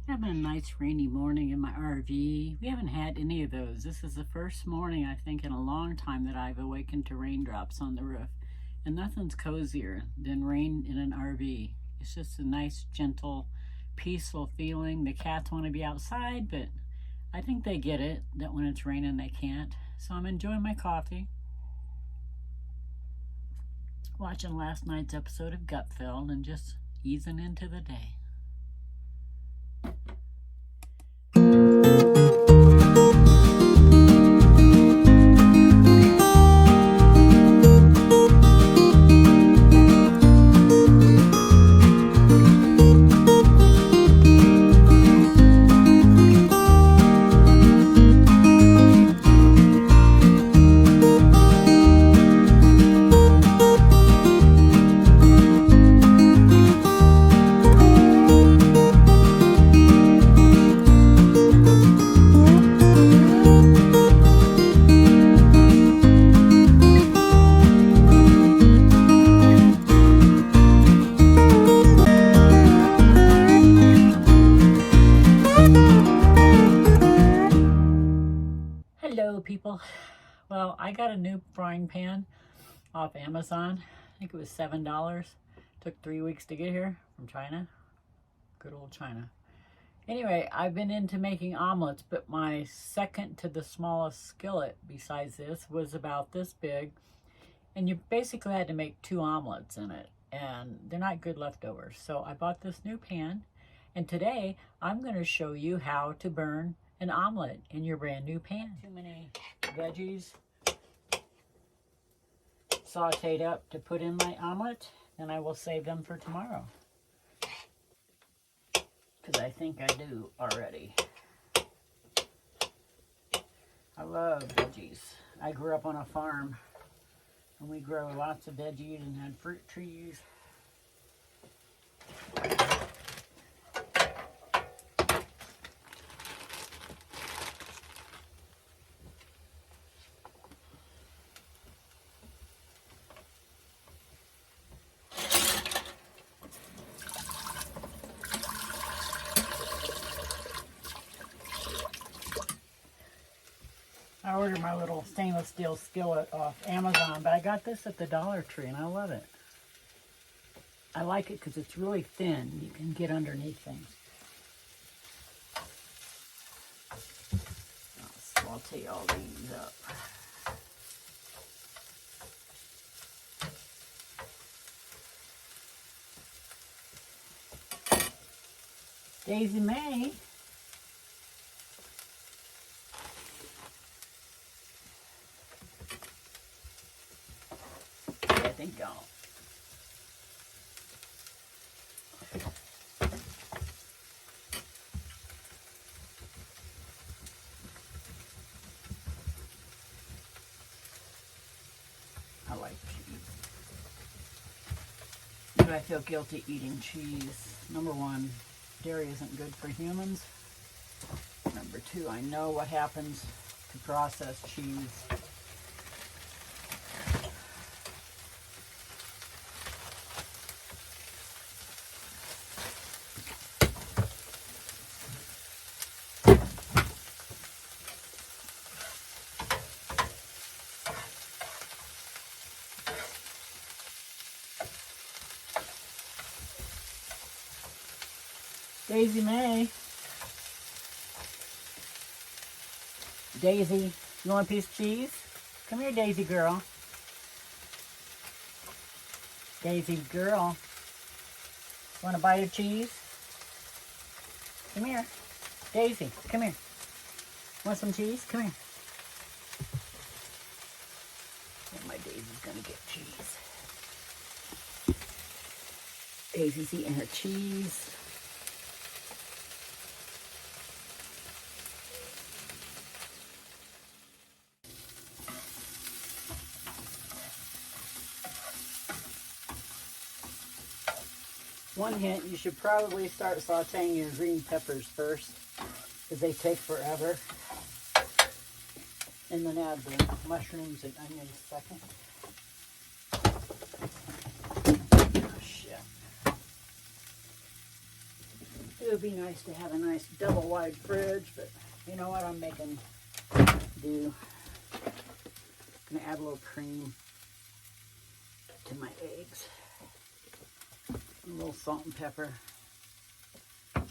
Having a nice rainy morning in my RV. We haven't had any of those. This is the first morning, I think, in a long time that I've awakened to raindrops on the roof. And nothing's cozier than rain in an RV. It's just a nice, gentle, peaceful feeling. The cats want to be outside, but I think they get it, that when it's raining they can't. So I'm enjoying my coffee. Watching last night's episode of Gutfeld and just easing into the day. Hello people. Well, I got a new frying pan off Amazon. I think it was $7. Took 3 weeks to get here from China. Good old China. Anyway, I've been into making omelets, but my second to the smallest skillet besides this was about this big. And you basically had to make 2 omelets in it. And they're not good leftovers. So I bought this new pan. And today I'm going to show you how to burn an omelet in your brand new pan. Too many veggies sauteed up to put in my omelet, and I will save them for tomorrow. Because I think I do already. I love veggies. I grew up on a farm, and we grow lots of veggies and had fruit trees. I ordered my little stainless steel skillet off Amazon, but I got this at the Dollar Tree and I love it. I like it because it's really thin. You can get underneath things. I'll saute all these up. Daisy Mae. There they go. I like cheese. Do I feel guilty eating cheese? Number 1, dairy isn't good for humans. Number 2, I know what happens to processed cheese. Daisy Mae. Daisy, you want a piece of cheese? Come here, Daisy girl. Daisy girl. Want a bite of cheese? Come here. Daisy, come here. Want some cheese? Come here. And my Daisy's gonna get cheese. Daisy's eating her cheese. One hint, you should probably start sauteing your green peppers first, because they take forever. And then add the mushrooms and onions second. Oh, shit. It would be nice to have a nice double wide fridge, but you know what I'm making do? I'm gonna add a little cream to my eggs. A little salt and pepper. And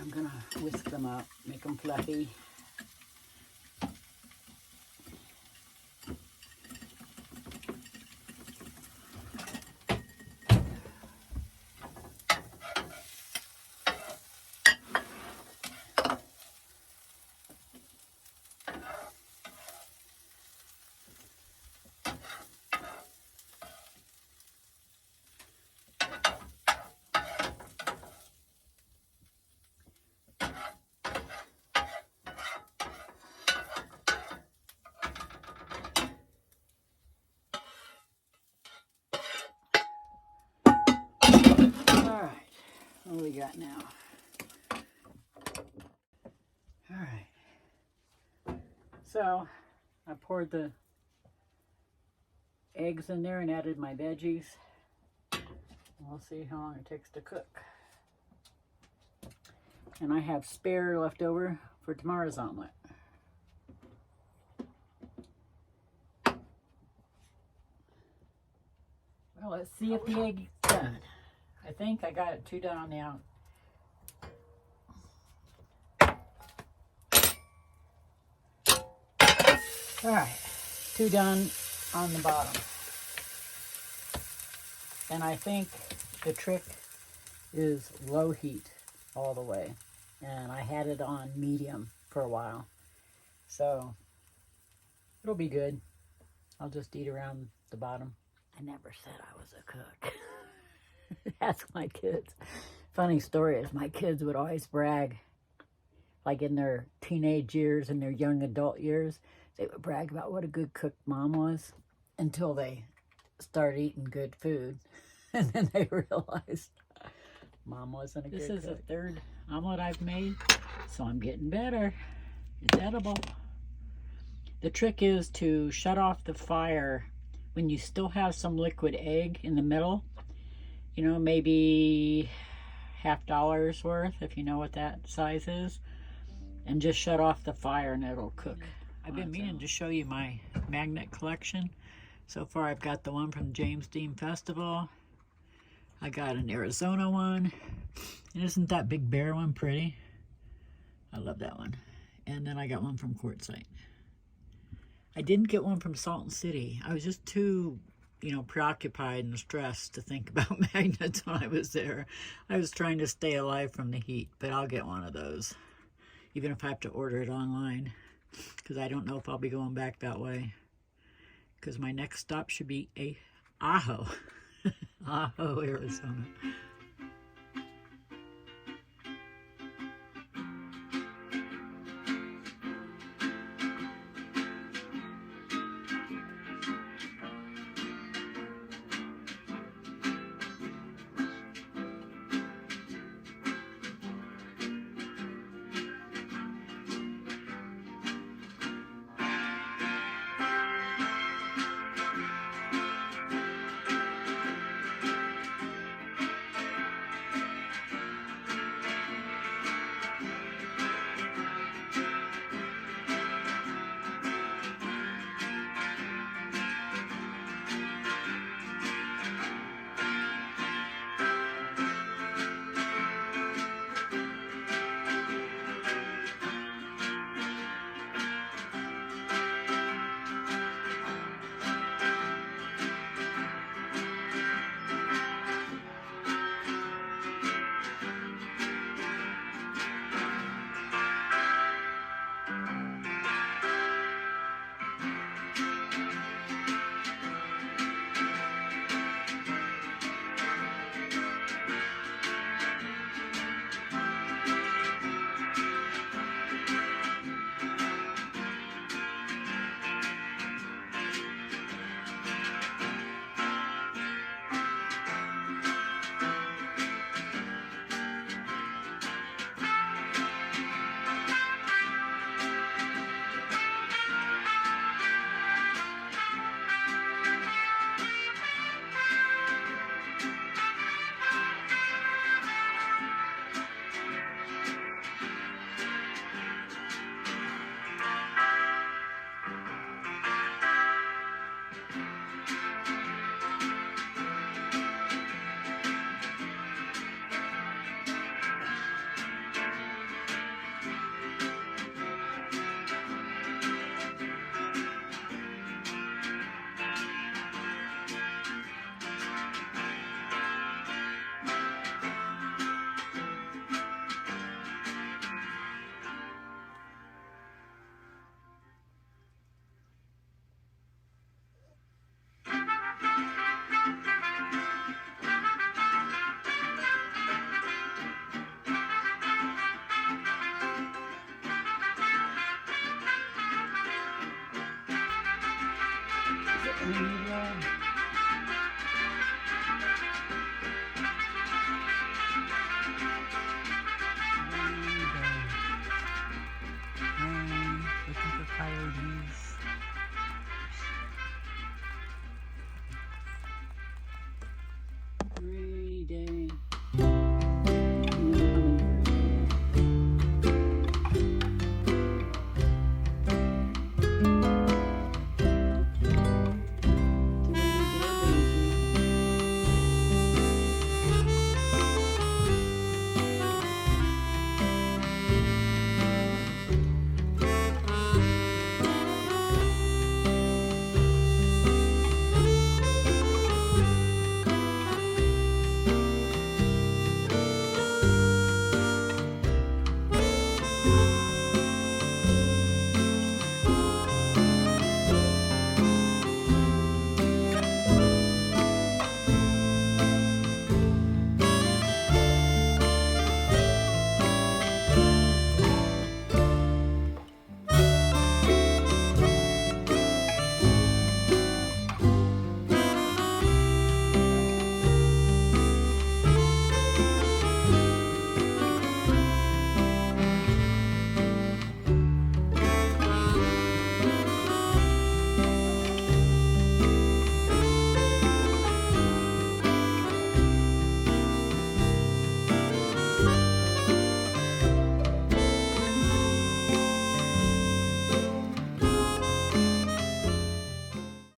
I'm gonna whisk them up, make them fluffy. What do we got now? All right. So I poured the eggs in there and added my veggies. We'll see how long it takes to cook. And I have spare left over for tomorrow's omelet. Well, let's see if the egg is done. I think I got it 2 done on the out. All right, 2 done on the bottom. And I think the trick is low heat all the way. And I had it on medium for a while. So it'll be good. I'll just eat around the bottom. I never said I was a cook. Ask my kids. Funny story is my kids would always brag, like in their teenage years and their young adult years, they would brag about what a good cook mom was until they start eating good food. And then they realized mom wasn't a good cook. This is the 3rd omelet I've made, so I'm getting better. It's edible. The trick is to shut off the fire when you still have some liquid egg in the middle. You know, maybe $50 worth, if you know what that size is. And just shut off the fire and it'll cook. I've been meaning to show you my magnet collection. So far I've got the one from James Dean Festival. I got an Arizona one. And isn't that big bear one pretty? I love that one. And then I got one from Quartzsite. I didn't get one from Salt City. I was just too, you know, preoccupied and stressed to think about magnets when I was there. I was trying to stay alive from the heat, but I'll get one of those, even if I have to order it online, because I don't know if I'll be going back that way, because my next stop should be Ajo, Ajo, Arizona. Mae Ruby